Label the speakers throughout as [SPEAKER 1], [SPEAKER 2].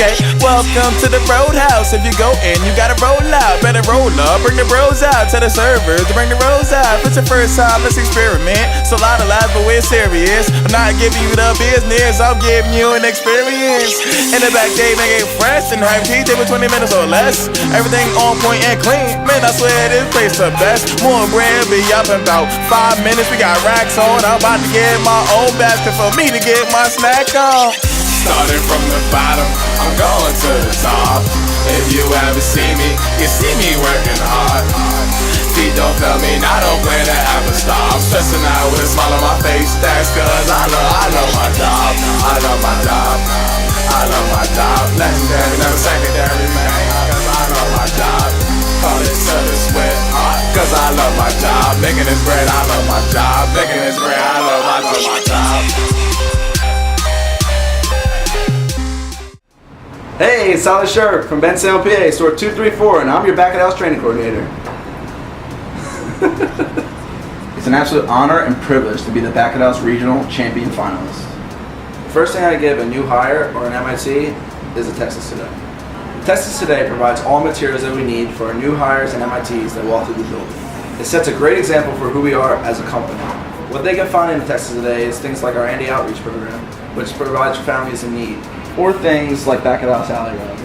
[SPEAKER 1] Okay, welcome to the Roadhouse. If you go in, you gotta roll out. Better roll up, bring the bros out. Tell the servers to bring the bros out. If it's your first time, let's experiment. So a lot of lies, but we're serious. I'm not giving you the business, I'm giving you an experience. In the back, they make it fresh and hype tea, with 20 minutes or less. Everything on point and clean. Man, I swear this place the best. More bread be up in about 5 minutes. We got racks on. I'm about to get my own basket for me to get my snack on.
[SPEAKER 2] Starting from the bottom, I'm going to the top. If you ever see me, you see me working hard. Feet don't fail me, I don't plan to ever stop. Stressing out with a smile on my face, that's cause I love my job. I love my job, I love my job. Legendary, never secondary, man, cause I love my job. Call it to the sweat hard, cause I love my job. Making this bread, I love my job. Making this bread, I love my job.
[SPEAKER 3] Hey, it's Sherk from Bensalem, PA, store 234, and I'm your back of the house training coordinator. It's an absolute honor and privilege to be the back of the house regional champion finalist. The first thing I give a new hire or an MIT is a Texas Today. Texas Today provides all materials that we need for our new hires and MITs that walk through the building. It sets a great example for who we are as a company. What they can find in the Texas Today is things like our Andy Outreach program, which provides for families in need, or things like back of the house alley rallies.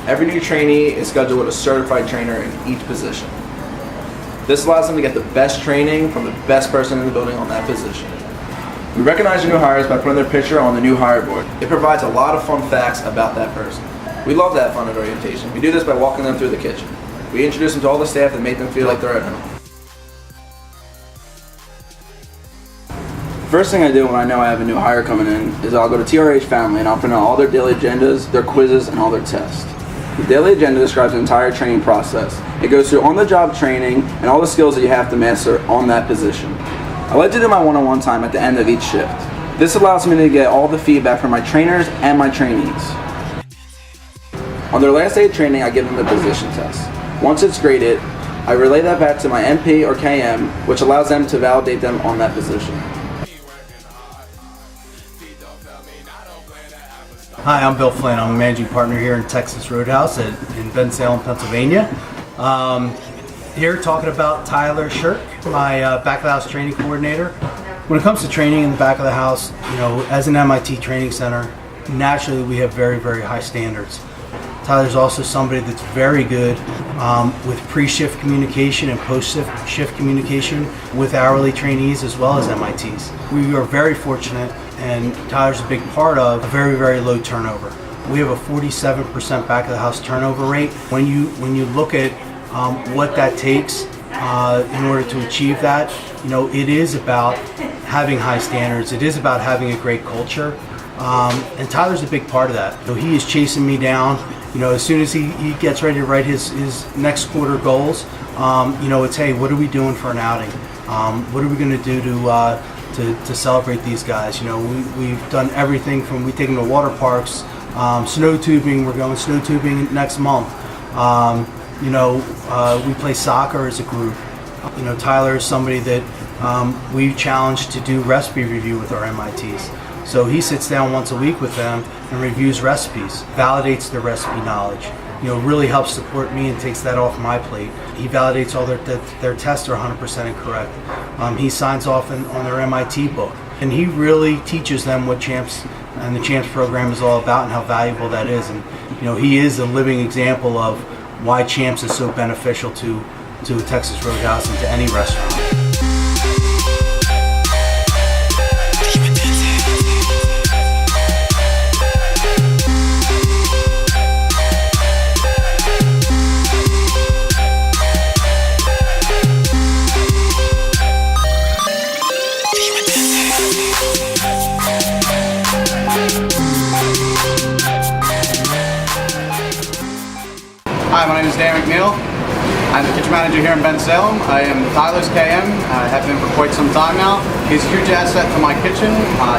[SPEAKER 3] Every new trainee is scheduled with a certified trainer in each position. This allows them to get the best training from the best person in the building on that position. We recognize your new hires by putting their picture on the new hire board. It provides a lot of fun facts about that person. We love that fun at orientation. We do this by walking them through the kitchen. We introduce them to all the staff and make them feel like they're at home. First thing I do when I know I have a new hire coming in is I'll go to TRH Family and I'll print out all their daily agendas, their quizzes, and all their tests. The daily agenda describes the entire training process. It goes through on-the-job training and all the skills that you have to master on that position. I like to do my one-on-one time at the end of each shift. This allows me to get all the feedback from my trainers and my trainees. On their last day of training, I give them the position test. Once it's graded, I relay that back to my MP or KM, which allows them to validate them on that position.
[SPEAKER 4] Hi, I'm Bill Flynn. I'm a managing partner here in Texas Roadhouse in Bensalem, Pennsylvania. Here talking about Tyler Sherk, my back of the house training coordinator. When it comes to training in the back of the house, you know, as an MIT training center, naturally we have very, very high standards. Tyler's also somebody that's very good with pre-shift communication and post-shift communication with hourly trainees as well as MITs. We are very fortunate, and Tyler's a big part of a very, very low turnover. We have a 47% back of the house turnover rate. When you look at what that takes in order to achieve that, you know, it is about having high standards. It is about having a great culture, and Tyler's a big part of that. So he is chasing me down. You know, as soon as he gets ready to write his next quarter goals, you know, it's, hey, what are we doing for an outing? What are we going to do to celebrate these guys? You know, we've done everything from, we take them to water parks, snow tubing. We're going snow tubing next month. You know, we play soccer as a group. You know, Tyler is somebody that we challenged to do recipe review with our MITs. So he sits down once a week with them and reviews recipes, validates their recipe knowledge. You know, really helps support me and takes that off my plate. He validates all their tests are 100% incorrect. He signs off on their MIT book. And he really teaches them what Champs and the Champs program is all about and how valuable that is. And, you know, he is a living example of why Champs is so beneficial to a Texas Roadhouse and to any restaurant.
[SPEAKER 5] Hi, my name is Dan McNeil. I'm the kitchen manager here in Bensalem. I am Tyler's KM. I have been for quite some time now. He's a huge asset to my kitchen.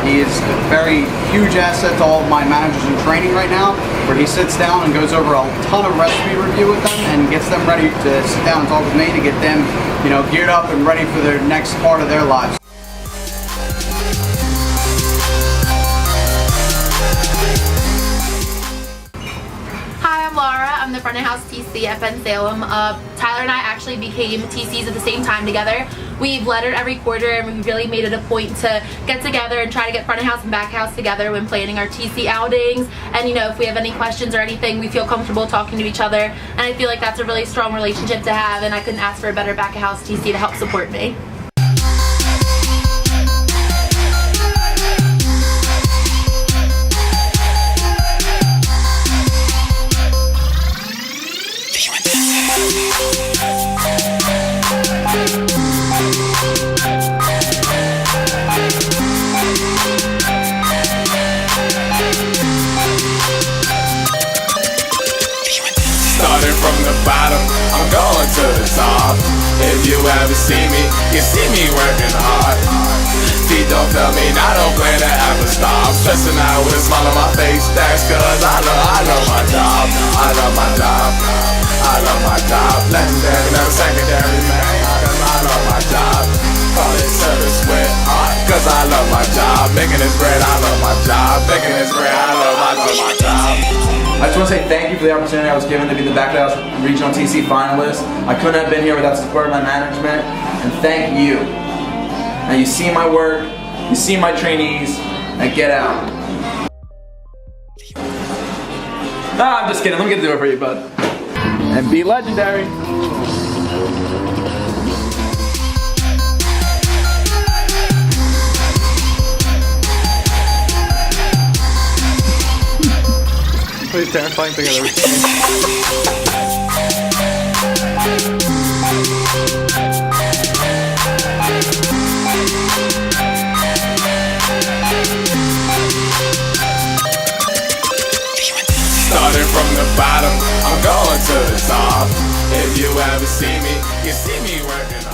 [SPEAKER 5] He is a very huge asset to all of my managers in training right now, where he sits down and goes over a ton of recipe review with them and gets them ready to sit down and talk with me to get them, you know, geared up and ready for their next part of their lives.
[SPEAKER 6] I'm the front of house TC at Bensalem. Tyler and I actually became TCs at the same time together. We've lettered every quarter, and we really made it a point to get together and try to get front of house and back of house together when planning our TC outings. And you know, if we have any questions or anything, we feel comfortable talking to each other. And I feel like that's a really strong relationship to have, and I couldn't ask for a better back of house TC to help support me.
[SPEAKER 2] Starting from the bottom, I'm going to the top. If you ever see me, you see me working hard. Feet don't tell me I don't plan to ever stop. Stressing out with a smile on my face, that's cause I love my job. I love my job, I love my job. Legendary, never secondary, man, cause I love my job. Call it service with heart, cause I love my job. Making this bread, I love my job. Making this bread, I love my job.
[SPEAKER 3] I just want to say thank you for the opportunity I was given to be the back of the house regional TC finalist. I couldn't have been here without the support of my management, and thank you. Now you see my work, you see my trainees, and get out. Nah, I'm just kidding. Let me get to do it for you, bud. And be legendary.
[SPEAKER 5] Most terrifying thing I've ever seen.
[SPEAKER 2] Starting from the bottom, I'm going to the top. If you ever see me, you see me working